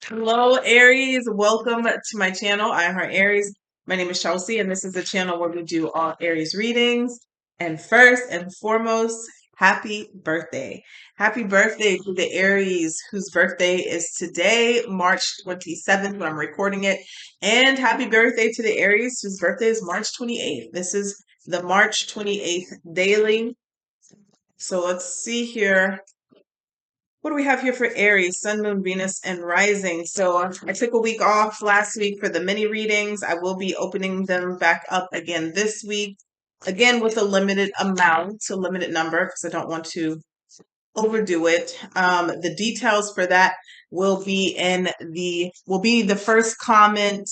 Hello, Aries. Welcome to my channel. I'm her Aries. My name is Chelsea, and this is the channel where we do all Aries readings. And first and foremost, happy birthday. Happy birthday to the Aries whose birthday is today, March 27th, when I'm recording it. And happy birthday to the Aries whose birthday is March 28th. This is the March 28th daily. So let's see here. What do we have here for Aries, Sun, Moon, Venus, and Rising? So I took a week off last week for the mini readings. I will be opening them back up again this week, again with a limited amount, a limited number, because I don't want to overdo it. The details for that will be the first comment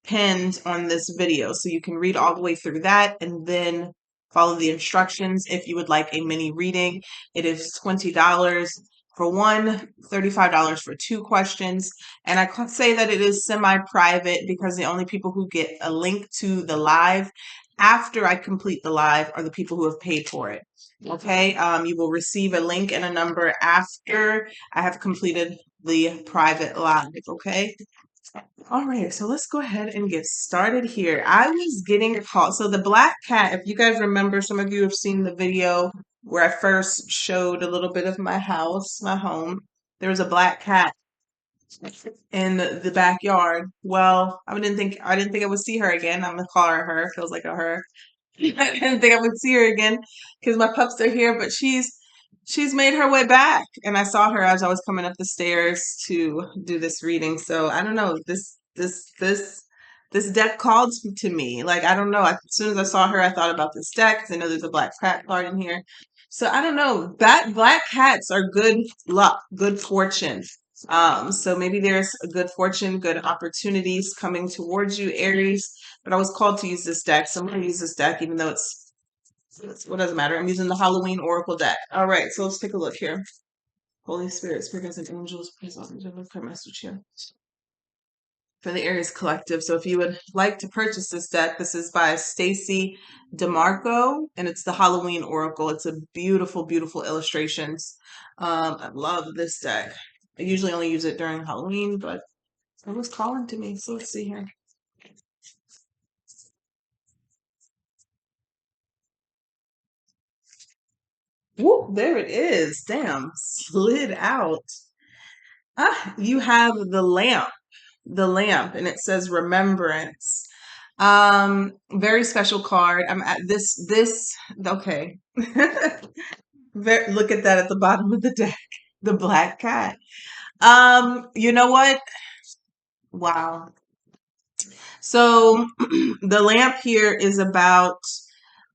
pinned on this video, so you can read all the way through that and then follow the instructions if you would like a mini reading. It is $20 for one, $35 for two questions. And I can say that it is semi-private because the only people who get a link to the live after I complete the live are the people who have paid for it. Okay, you will receive a link and a number after I have completed the private live. Okay. All right, so let's go ahead and get started here. I was getting called. So the black cat, if you guys remember, some of you have seen the video where I first showed a little bit of my house, my home. There was a black cat in the backyard. Well, I didn't think I would see her again. I'm gonna call her her. Feels like a her. I didn't think I would see her again because my pups are here, but she's made her way back, and I saw her as I was coming up the stairs to do this reading. So I don't know, this deck called to me. Like, I don't know. As soon as I saw her, I thought about this deck because I know there's a black cat card in here. So I don't know. That black cats are good luck, good fortune. So maybe there's a good fortune, good opportunities coming towards you, Aries. But I was called to use this deck, so I'm going to use this deck, even though what doesn't matter. I'm using the Halloween Oracle deck. All right, so let's take a look here. Holy Spirit, Spirits and Angels, please offer a message here for the Aries Collective. So if you would like to purchase this deck, this is by Stacy DeMarco, and it's the Halloween Oracle. It's a beautiful, beautiful illustrations. I love this deck. I usually only use it during Halloween, but it was calling to me. So let's see here. Whoop, there it is. Damn, slid out. Ah, you have the lamp, and it says remembrance. Very special card. I'm at okay. Look at that at the bottom of the deck. The black cat. You know what? Wow. So the lamp here is about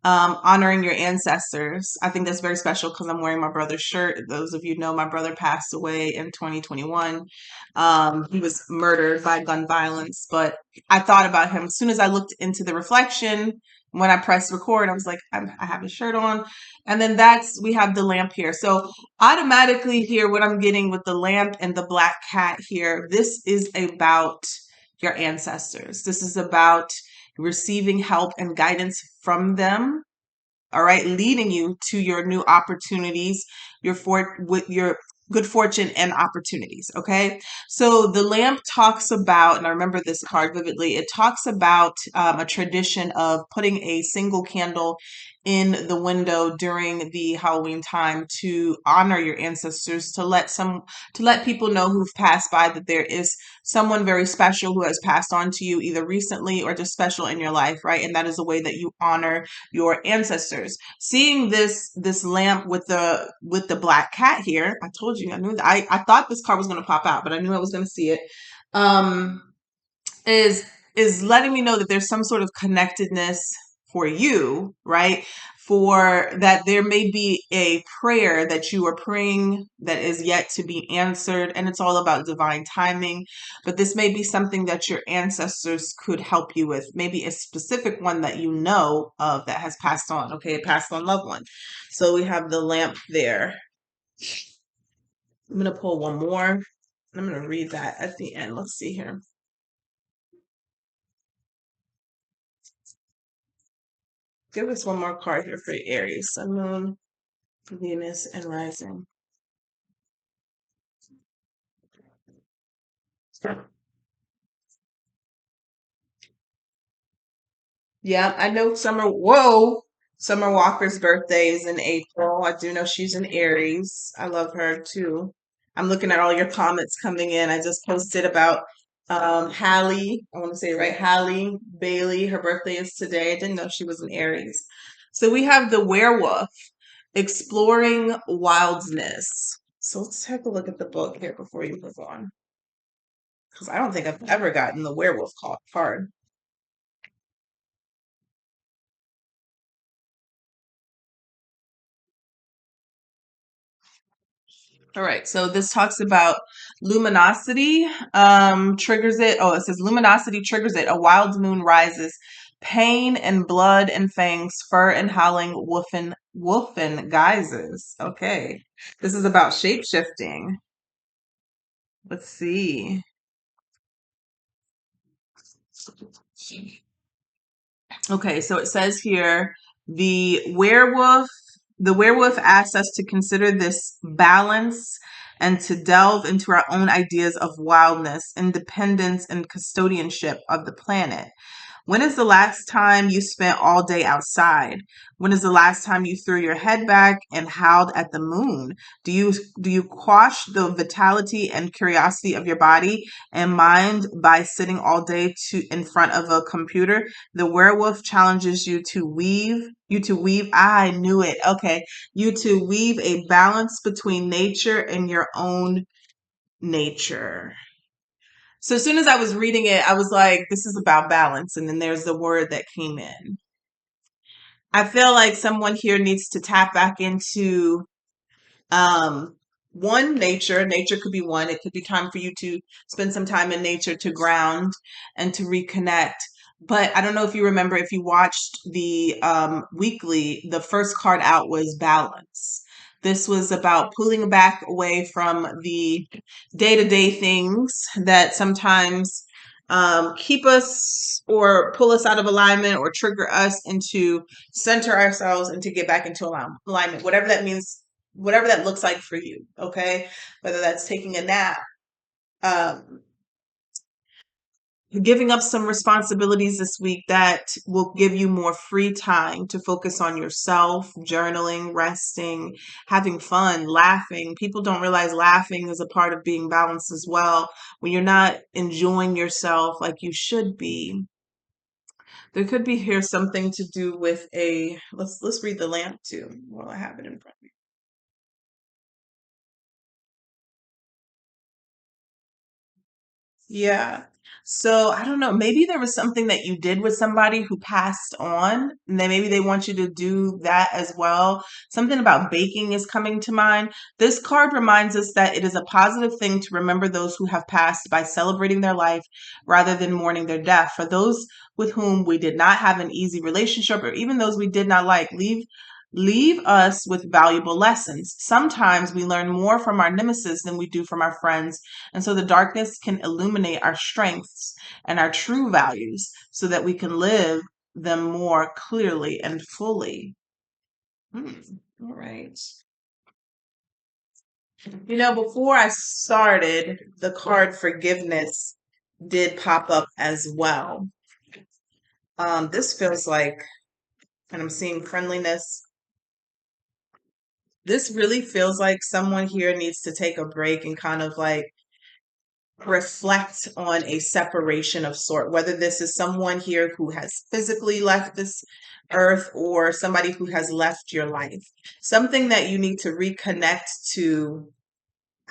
honoring your ancestors. I think that's very special because I'm wearing my brother's shirt. Those of you know my brother passed away in 2021. He was murdered by gun violence, but I thought about him as soon as I looked into the reflection. When I pressed record, I was like, I have a shirt on. And then we have the lamp here. So automatically here, what I'm getting with the lamp and the black cat here, this is about your ancestors. This is about receiving help and guidance from them, all right, leading you to your new opportunities, with your good fortune and opportunities. Okay, so the lamp talks about, and I remember this card vividly, it talks about a tradition of putting a single candle in the window during the Halloween time to honor your ancestors, to let people know who've passed by that there is someone very special who has passed on to you either recently or just special in your life, right? And that is a way that you honor your ancestors. Seeing this lamp with the black cat here, I told you, I knew that I thought this card was going to pop out, but I knew I was going to see it. Um, is is letting me know that there's some sort of connectedness for you, right? For that there may be a prayer that you are praying that is yet to be answered, and it's all about divine timing. But this may be something that your ancestors could help you with, maybe a specific one that you know of that has passed on, okay, a passed on loved one. So we have the lamp there. I'm going to pull one more. I'm going to read that at the end. Let's see here. Give us one more card here for Aries, Sun, Moon, Venus, and Rising. Yeah, I know Summer. Whoa, Summer Walker's birthday is in April. I do know she's an Aries. I love her too. I'm looking at all your comments coming in. I just posted about Hallie. I want to say it right, Hallie Bailey. Her birthday is today. I didn't know she was an Aries. So we have the werewolf exploring wildness. So let's take a look at the book here before you move on, because I don't think I've ever gotten the werewolf card. All right, so this talks about luminosity, triggers it. Oh, it says luminosity triggers it. A wild moon rises. Pain and blood and fangs, fur and howling, wolfen guises. Okay. This is about shape shifting. Let's see. Okay, so it says here the werewolf asks us to consider this balance and to delve into our own ideas of wildness, independence, and custodianship of the planet. When is the last time you spent all day outside? When is the last time you threw your head back and howled at the moon? Do you quash the vitality and curiosity of your body and mind by sitting all day in front of a computer? The werewolf challenges you to weave. I knew it. Okay. You to weave a balance between nature and your own nature. So as soon as I was reading it, I was like, this is about balance. And then there's the word that came in. I feel like someone here needs to tap back into um, one, nature could be one. It could be time for you to spend some time in nature to ground and to reconnect. But I don't know if you remember, if you watched the weekly, the first card out was balance. This was about pulling back away from the day-to-day things that sometimes keep us or pull us out of alignment or trigger us into center ourselves and to get back into alignment, whatever that means, whatever that looks like for you. Okay. Whether that's taking a nap, um, giving up some responsibilities this week that will give you more free time to focus on yourself, journaling, resting, having fun, laughing. People don't realize laughing is a part of being balanced as well. When you're not enjoying yourself like you should be, there could be here something to do with a let's read the lamp too while I have it in front of me. Yeah. So I don't know. Maybe there was something that you did with somebody who passed on, and then maybe they want you to do that as well. Something about baking is coming to mind. This card reminds us that it is a positive thing to remember those who have passed by celebrating their life rather than mourning their death. For those with whom we did not have an easy relationship, or even those we did not like, leave us with valuable lessons. Sometimes we learn more from our nemesis than we do from our friends, and so the darkness can illuminate our strengths and our true values so that we can live them more clearly and fully. Hmm. All right. Before I started, the card forgiveness did pop up as well. This feels like, and I'm seeing friendliness. This really feels like someone here needs to take a break and kind of like reflect on a separation of sort, whether this is someone here who has physically left this earth or somebody who has left your life. Something that you need to reconnect to.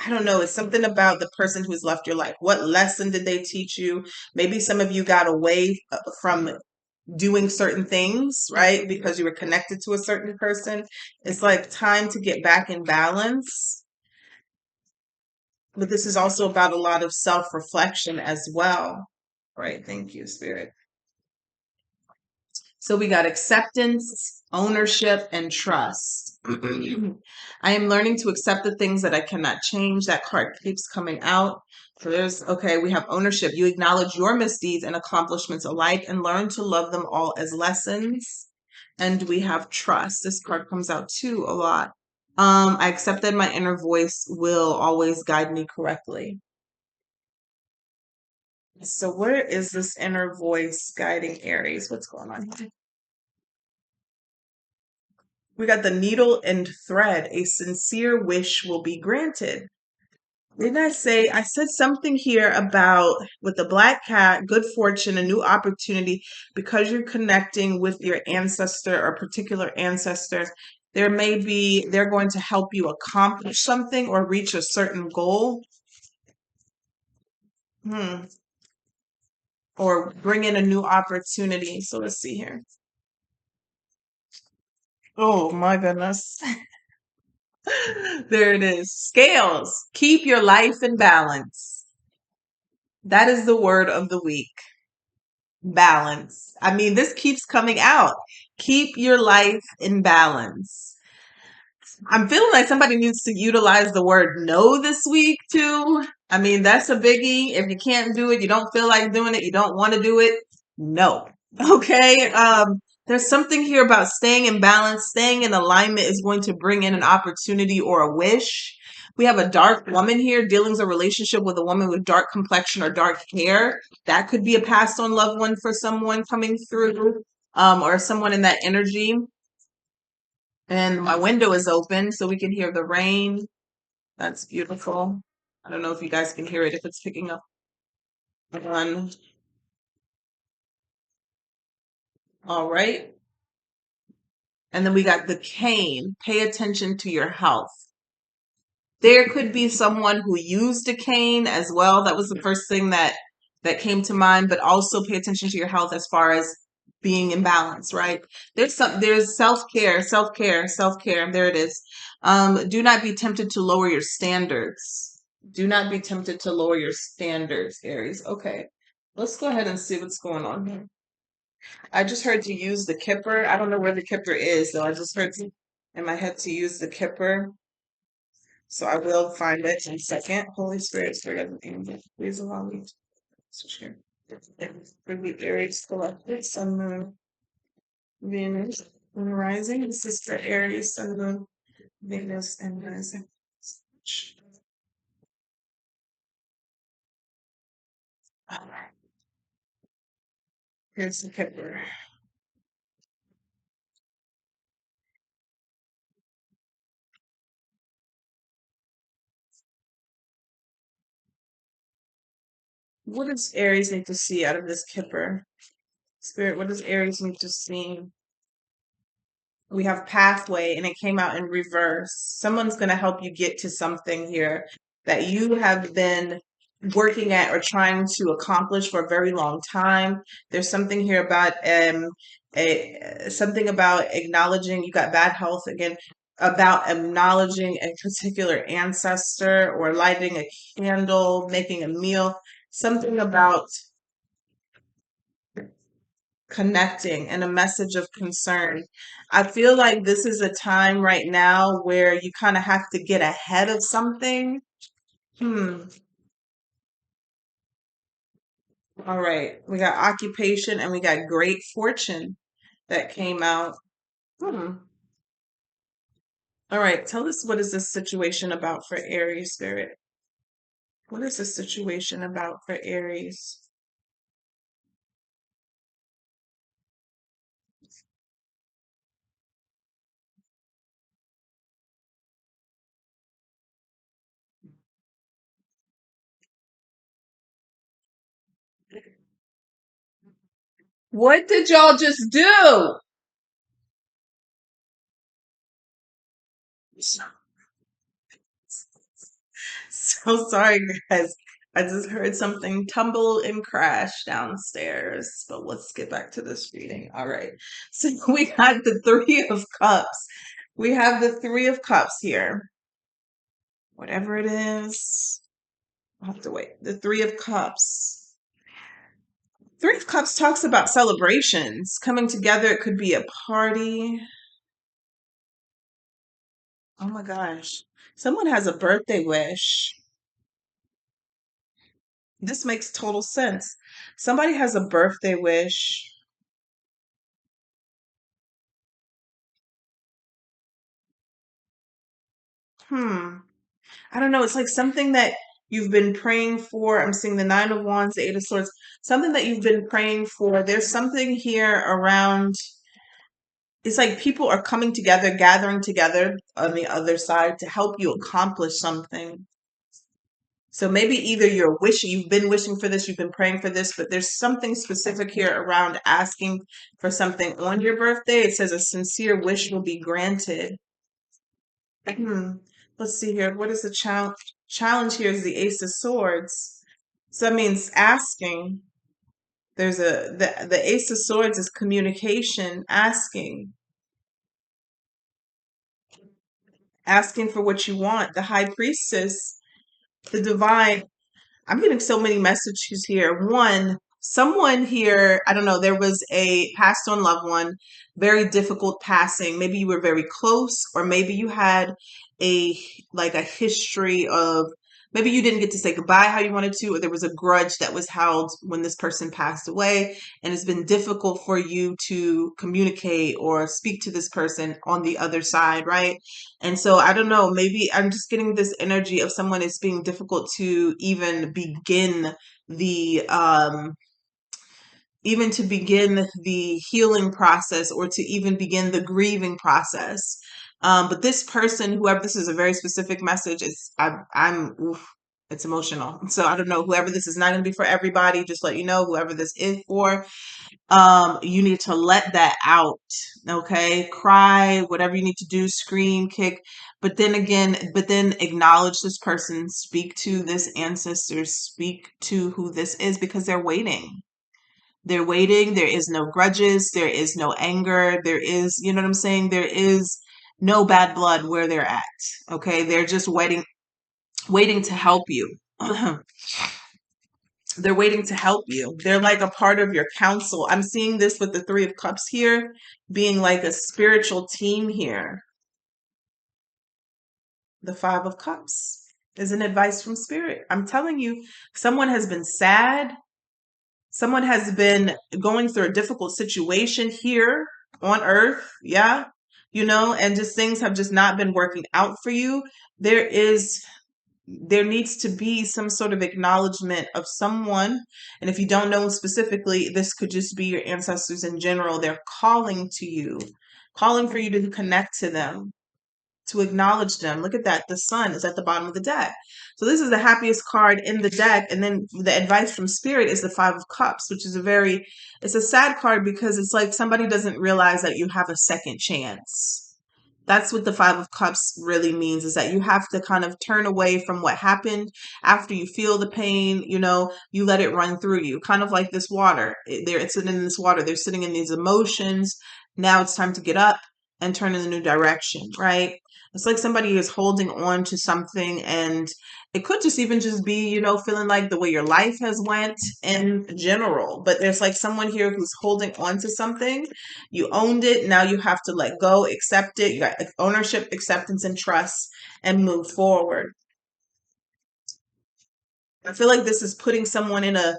I don't know. It's something about the person who's left your life. What lesson did they teach you? Maybe some of you got away from doing certain things, right? Because you were connected to a certain person. It's like time to get back in balance. But this is also about a lot of self-reflection as well. Right. Thank you, Spirit. So we got acceptance, ownership, and trust. I am learning to accept the things that I cannot change. That card keeps coming out. So okay, we have ownership. You acknowledge your misdeeds and accomplishments alike and learn to love them all as lessons. And we have trust. This card comes out too a lot. I accept that my inner voice will always guide me correctly. So where is this inner voice guiding Aries? What's going on here? We got the needle and thread. A sincere wish will be granted. Didn't I say, I said something here about with the black cat, good fortune, a new opportunity, because you're connecting with your ancestor or particular ancestors. There may be, they're going to help you accomplish something or reach a certain goal. Hmm. Or bring in a new opportunity. So let's see here. Oh my goodness. There it is. Scales. Keep your life in balance. That is the word of the week. Balance. I mean, this keeps coming out. Keep your life in balance. I'm feeling like somebody needs to utilize the word no this week too. I mean, that's a biggie. If you can't do it, you don't feel like doing it, you don't want to do it, no. Okay. There's something here about staying in balance, staying in alignment is going to bring in an opportunity or a wish. We have a dark woman here dealing with a relationship with a woman with dark complexion or dark hair. That could be a passed on loved one for someone coming through, or someone in that energy. And my window is open so we can hear the rain. That's beautiful. I don't know if you guys can hear it, if it's picking up on. All right. And then we got the cane. Pay attention to your health. There could be someone who used a cane as well. That was the first thing that came to mind, but also pay attention to your health as far as being in balance, right? There's self-care, self-care, self-care. There it is. Do not be tempted to lower your standards. Do not be tempted to lower your standards, Aries. Okay. Let's go ahead and see what's going on here. I just heard to use the kipper. I don't know where the kipper is, though. I just heard in my head to use the kipper. So I will find it in a second. Holy Spirit of angel, please allow me to share. For the Aries collective, Sun, Moon, Venus, and Rising. This is for Aries, Sun, Moon, Venus, and Rising. Alright, here's the kipper. What does Aries need to see out of this kipper? Spirit, what does Aries need to see? We have pathway and it came out in reverse. Someone's going to help you get to something here that you have been working at or trying to accomplish for a very long time. There's something here about something about acknowledging you got bad health again, about acknowledging a particular ancestor or lighting a candle, making a meal, something about connecting and a message of concern. I feel like this is a time right now where you kind of have to get ahead of something. Hmm. All right. We got occupation and we got great fortune that came out. Hmm. All right. Tell us, what is this situation about for Aries, Spirit? What is this situation about for Aries? What did y'all just do? So sorry, guys. I just heard something tumble and crash downstairs. But let's get back to this reading. All right. So we got the Three of Cups. We have the Three of Cups here. Whatever it is, I'll have to wait. The Three of Cups. Three of Cups talks about celebrations coming together. It could be a party. Oh my gosh. Someone has a birthday wish. This makes total sense. Somebody has a birthday wish. Hmm. I don't know. It's like something that you've been praying for. I'm seeing the Nine of Wands, the Eight of Swords, something that you've been praying for. There's something here around, it's like people are coming together, gathering together on the other side to help you accomplish something. So maybe either you've been wishing for this, you've been praying for this, but there's something specific here around asking for something on your birthday. It says a sincere wish will be granted. Let's see here. What is the challenge here is the Ace of Swords. So that means asking. There's the Ace of Swords is communication, asking for what you want. The High Priestess, the divine. I'm getting so many messages here. One, someone here, I don't know, there was a passed on loved one, very difficult passing. Maybe you were very close, or maybe you had a like a history of, maybe you didn't get to say goodbye how you wanted to, or there was a grudge that was held when this person passed away, and it's been difficult for you to communicate or speak to this person on the other side, right? And so I don't know, maybe I'm just getting this energy of someone it's being difficult to the even to begin the healing process, or to even begin the grieving process. But this person, whoever, this is a very specific message. Oof, it's emotional. So I don't know, whoever this is not going to be for everybody. Just let you know, whoever this is for, you need to let that out. Okay, cry, whatever you need to do, scream, kick, but then acknowledge this person, speak to this ancestor, speak to who this is, because they're waiting. There is no grudges, there is no anger, there is, you know what I'm saying, there is no bad blood where they're at. Okay, they're just waiting to help you. They're waiting to help you. They're like a part of your council. I'm seeing this with the Three of Cups here being like a spiritual team here. The Five of Cups is an advice from Spirit. I'm telling you, someone has been sad. Someone has been going through a difficult situation here on earth. Yeah. And just things have just not been working out for you. There needs to be some sort of acknowledgement of someone. And if you don't know specifically, this could just be your ancestors in general. They're calling to you, calling for you to connect to them, to acknowledge them. Look at that. The sun is at the bottom of the deck. So this is the happiest card in the deck. And then the advice from Spirit is the Five of Cups, which is it's a sad card, because it's like somebody doesn't realize that you have a second chance. That's what the Five of Cups really means, is that you have to kind of turn away from what happened. After you feel the pain, you let it run through you, kind of like this water. It's sitting in this water. They're sitting in these emotions. Now it's time to get up and turn in a new direction, right? It's like somebody is holding on to something, and it could just even just be, feeling like the way your life has went in general. But there's like someone here who's holding on to something. You owned it. Now you have to let go, accept it. You got ownership, acceptance, and trust, and move forward. I feel like this is putting someone in a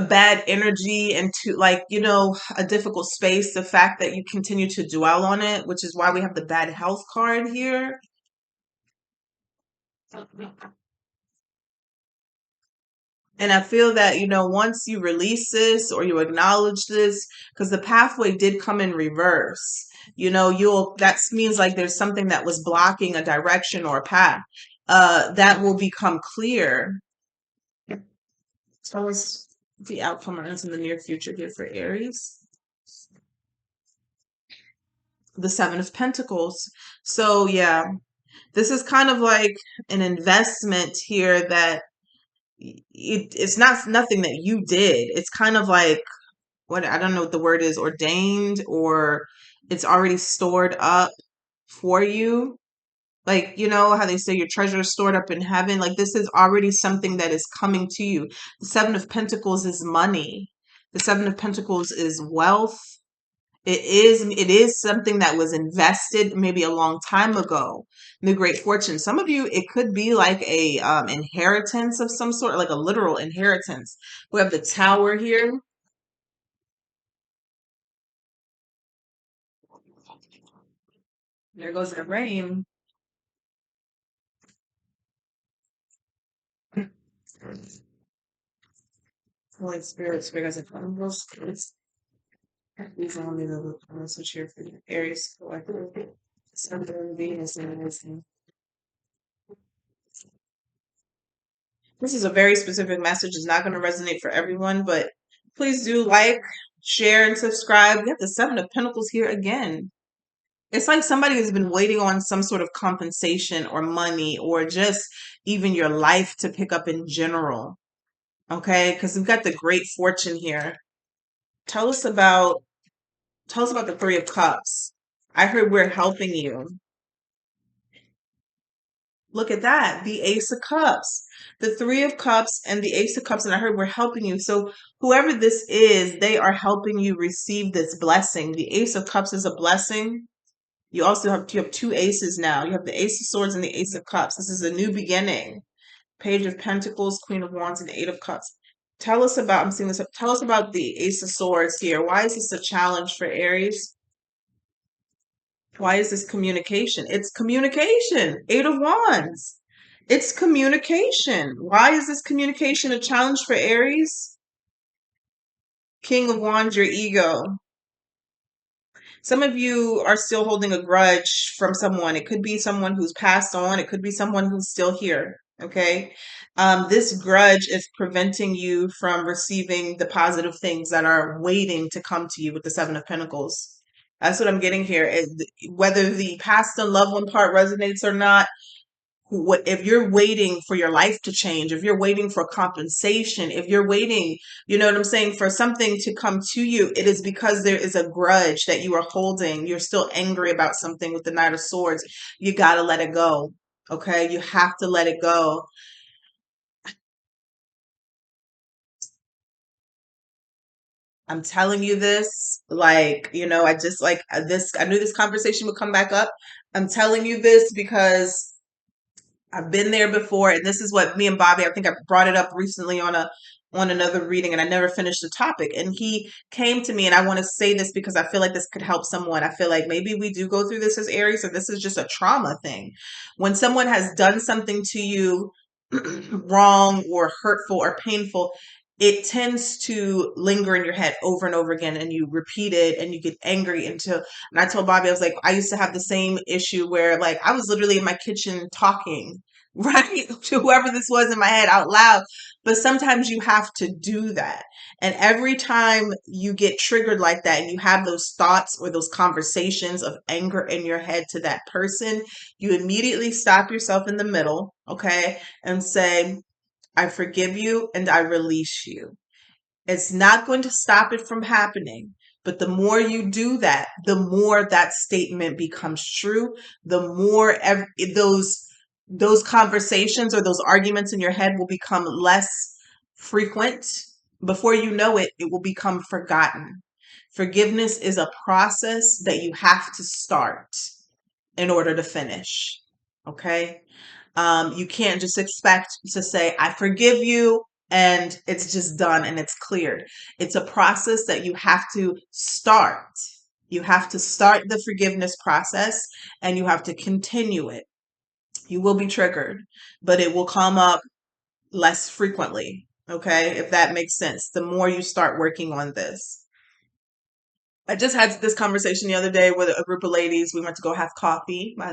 bad energy, and to like, a difficult space. The fact that you continue to dwell on it, which is why we have the bad health card here. And I feel that, once you release this, or you acknowledge this, because the pathway did come in reverse, that means like there's something that was blocking a direction or a path, that will become clear. So what's the outcome is in the near future here for Aries? The Seven of Pentacles. So yeah, this is kind of like an investment here that it's not nothing that you did. It's kind of like, what, I don't know what the word is, ordained, or it's already stored up for you. Like, how they say your treasure is stored up in heaven. Like, this is already something that is coming to you. The Seven of Pentacles is money. The Seven of Pentacles is wealth. It is something that was invested maybe a long time ago. The Great Fortune. Some of you, it could be like a inheritance of some sort, like a literal inheritance. We have the Tower here. There goes the rain. Holy Spirit, Spirit as a Pentacles. These are only the ones which here for you. Aries, collective. Sun, Venus, and everything. This is a very specific message. It's not going to resonate for everyone, but please do like, share, and subscribe. We have the Seven of Pentacles here again. It's like somebody has been waiting on some sort of compensation or money or just even your life to pick up in general. Okay, because we've got the Great Fortune here. Tell us about the Three of Cups. I heard we're helping you. Look at that. The Ace of Cups. The Three of Cups and the Ace of Cups. And I heard we're helping you. So whoever this is, they are helping you receive this blessing. The Ace of Cups is a blessing. You have two aces now. You have the Ace of Swords and the Ace of Cups. This is a new beginning. Page of Pentacles, Queen of Wands, and the Eight of Cups. Tell us about, I'm seeing this, tell us about the Ace of Swords here. Why is this a challenge for Aries? Why is this communication? It's communication. Eight of Wands. It's communication. Why is this communication a challenge for Aries? King of Wands, your ego. Some of you are still holding a grudge from someone. It could be someone who's passed on. It could be someone who's still here. Okay. This grudge is preventing you from receiving the positive things that are waiting to come to you with the Seven of Pentacles. That's what I'm getting here. Whether the past and loved one part resonates or not, if you're waiting for your life to change, if you're waiting for compensation, if you're waiting, you know what I'm saying, for something to come to you, it is because there is a grudge that you are holding. You're still angry about something with the Knight of Swords. You got to let it go. Okay. You have to let it go. I'm telling you this, like, I just like this. I knew this conversation would come back up. I'm telling you this because I've been there before, and this is what me and Bobby, I think I brought it up recently on another reading, and I never finished the topic. And he came to me, and I want to say this because I feel like this could help someone. I feel like maybe we do go through this as Aries, or this is just a trauma thing. When someone has done something to you wrong or hurtful or painful, it tends to linger in your head over and over again, and you repeat it and you get angry until, and I told Bobby, I was like, I used to have the same issue where like I was literally in my kitchen talking, right, to whoever this was in my head out loud. But sometimes you have to do that. And every time you get triggered like that and you have those thoughts or those conversations of anger in your head to that person, you immediately stop yourself in the middle, okay, and say, I forgive you and I release you. It's not going to stop it from happening. But the more you do that, the more that statement becomes true, the more those conversations or those arguments in your head will become less frequent. Before you know it, it will become forgotten. Forgiveness is a process that you have to start in order to finish. Okay? You can't just expect to say, I forgive you, and it's just done and it's cleared. It's a process that you have to start. You have to start the forgiveness process and you have to continue it. You will be triggered, but it will come up less frequently. Okay, if that makes sense, the more you start working on this. I just had this conversation the other day with a group of ladies. We went to go have coffee. I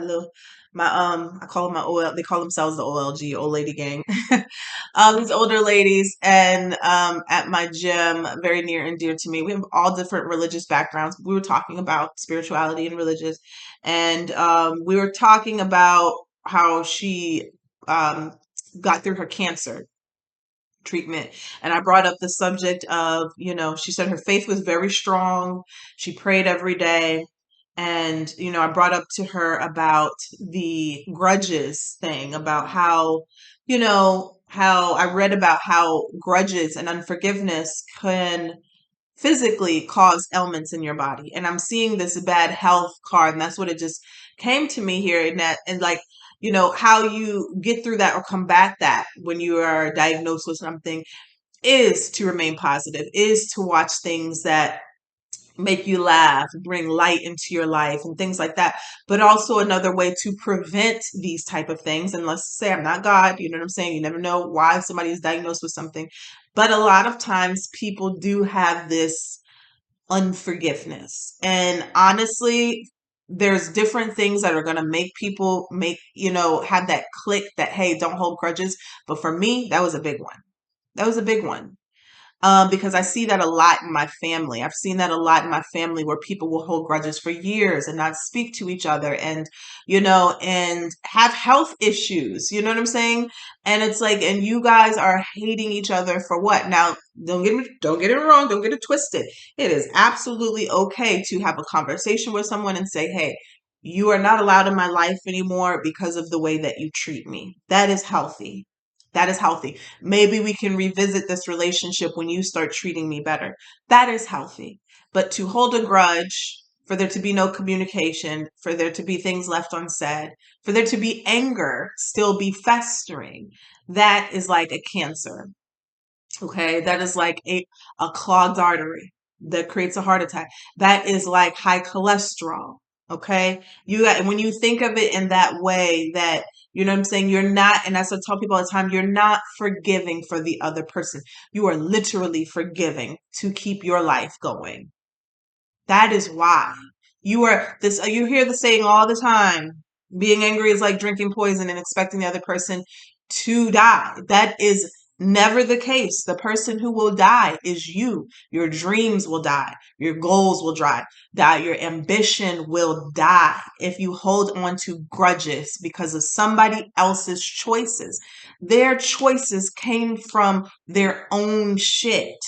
call them my OL. They call themselves the OLG, old lady gang. These older ladies, and at my gym, very near and dear to me. We have all different religious backgrounds. We were talking about spirituality and religious, and we were talking about how she got through her cancer treatment. And I brought up the subject of, she said her faith was very strong. She prayed every day. And, I brought up to her about the grudges thing, about how, how I read about how grudges and unforgiveness can physically cause ailments in your body. And I'm seeing this bad health card, and that's what it just came to me here. And like, how you get through that or combat that when you are diagnosed with something is to remain positive, is to watch things that make you laugh, bring light into your life and things like that. But also another way to prevent these type of things. And let's say I'm not God, you know what I'm saying? You never know why somebody is diagnosed with something. But a lot of times people do have this unforgiveness. And honestly, there's different things that are going to make people have that click that, hey, don't hold grudges. But for me, that was a big one. That was a big one. Because I see that a lot in my family. I've seen that a lot in my family where people will hold grudges for years and not speak to each other and have health issues. You know what I'm saying? And it's like, and you guys are hating each other for what? Now, don't get it wrong. Don't get it twisted. It is absolutely okay to have a conversation with someone and say, hey, you are not allowed in my life anymore because of the way that you treat me. That is healthy. That is healthy. Maybe we can revisit this relationship when you start treating me better. That is healthy. But to hold a grudge, for there to be no communication, for there to be things left unsaid, for there to be anger still be festering, that is like a cancer. Okay. That is like a clogged artery that creates a heart attack. That is like high cholesterol. Okay. When you think of it in that way, that, you know what I'm saying? You're not, and as I tell people all the time, you're not forgiving for the other person. You are literally forgiving to keep your life going. That is why you hear the saying all the time, being angry is like drinking poison and expecting the other person to die. That is never the case. The person who will die is you. Your dreams will die. Your goals will die. Your ambition will die if you hold on to grudges because of somebody else's choices. Their choices came from their own shit.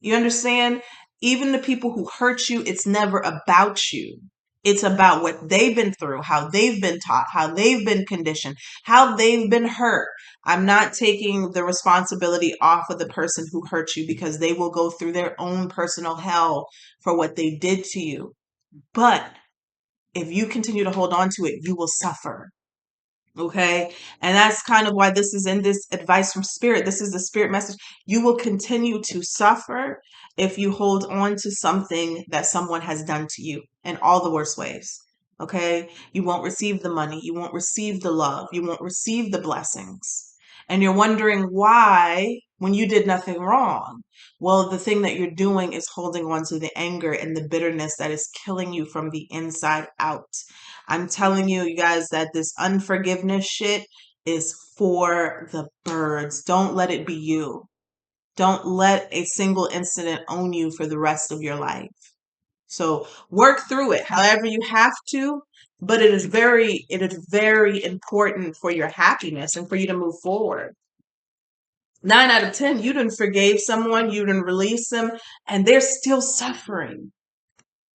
You understand? Even the people who hurt you, it's never about you. It's about what they've been through, how they've been taught, how they've been conditioned, how they've been hurt. I'm not taking the responsibility off of the person who hurt you because they will go through their own personal hell for what they did to you. But if you continue to hold on to it, you will suffer. Okay. And that's kind of why this is in this advice from spirit. This is the spirit message. You will continue to suffer if you hold on to something that someone has done to you in all the worst ways. Okay. You won't receive the money. You won't receive the love. You won't receive the blessings. And you're wondering why when you did nothing wrong. Well, the thing that you're doing is holding on to the anger and the bitterness that is killing you from the inside out. I'm telling you, you guys, that this unforgiveness shit is for the birds. Don't let it be you. Don't let a single incident own you for the rest of your life. So work through it however you have to, but it is very important for your happiness and for you to move forward. 9 out of 10, you didn't forgave someone, you didn't release them, and they're still suffering.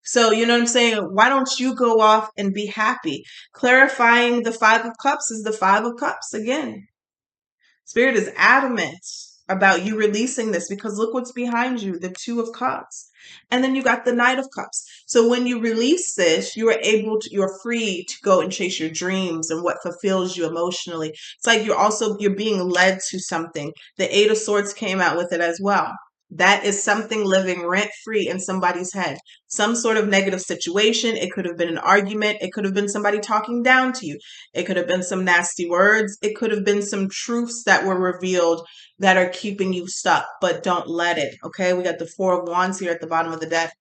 So, you know what I'm saying? Why don't you go off and be happy? Clarifying the 5 of Cups is the 5 of Cups again. Spirit is adamant about you releasing this because look what's behind you, the 2 of Cups. And then you got the Knight of Cups. So when you release this, you're free to go and chase your dreams and what fulfills you emotionally. It's like you're being led to something. The 8 of Swords came out with it as well. That is something living rent free in somebody's head. Some sort of negative situation. It could have been an argument. It could have been somebody talking down to you. It could have been some nasty words. It could have been some truths that were revealed that are keeping you stuck, but don't let it. Okay. We got the 4 of Wands here at the bottom of the deck.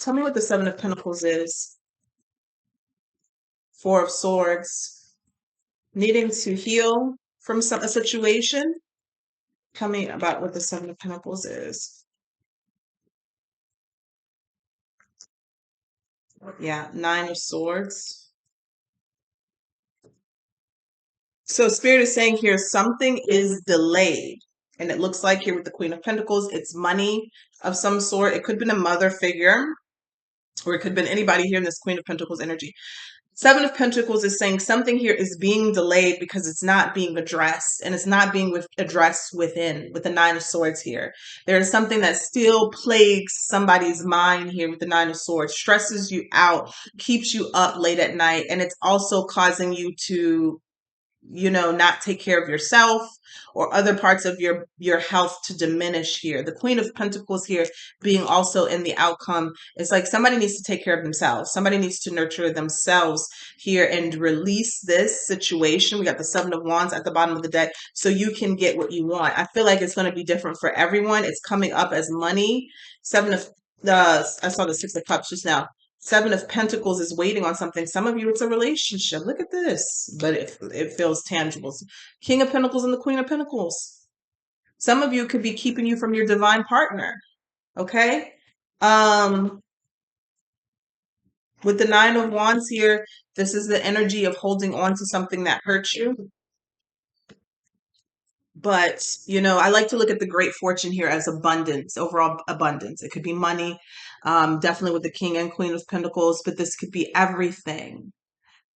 Tell me what the 7 of Pentacles is. 4 of Swords. Needing to heal from a situation. Tell me about what the 7 of Pentacles is. Yeah, 9 of Swords. So Spirit is saying here something is delayed. And it looks like here with the Queen of Pentacles, it's money of some sort. It could have been a mother figure, or it could have been anybody here in this Queen of Pentacles energy. 7 of Pentacles is saying something here is being delayed because it's not being addressed, and it's not being addressed within with the 9 of Swords here. There is something that still plagues somebody's mind here with the 9 of Swords, stresses you out, keeps you up late at night, and it's also causing you to not take care of yourself or other parts of your health to diminish here. The Queen of Pentacles here being also in the outcome is like somebody needs to take care of themselves. Somebody needs to nurture themselves here and release this situation. We got the Seven of Wands at the bottom of the deck so you can get what you want. I feel like it's going to be different for everyone. It's coming up as money. I saw the Six of Cups just now. Seven of Pentacles is waiting on something. Some of you, it's a relationship. Look at this. But it feels tangible. King of Pentacles and the Queen of Pentacles. Some of you could be keeping you from your divine partner. Okay? With the Nine of Wands here, this is the energy of holding on to something that hurts you. But, I like to look at the great fortune here as abundance, overall abundance. It could be money, definitely with the King and Queen of Pentacles, but this could be everything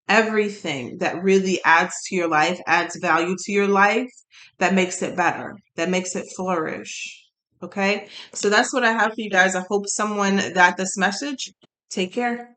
that really adds to your life, adds value to your life, that makes it better, that makes it flourish. Okay? So that's what I have for you guys. I hope someone got this message. Take care.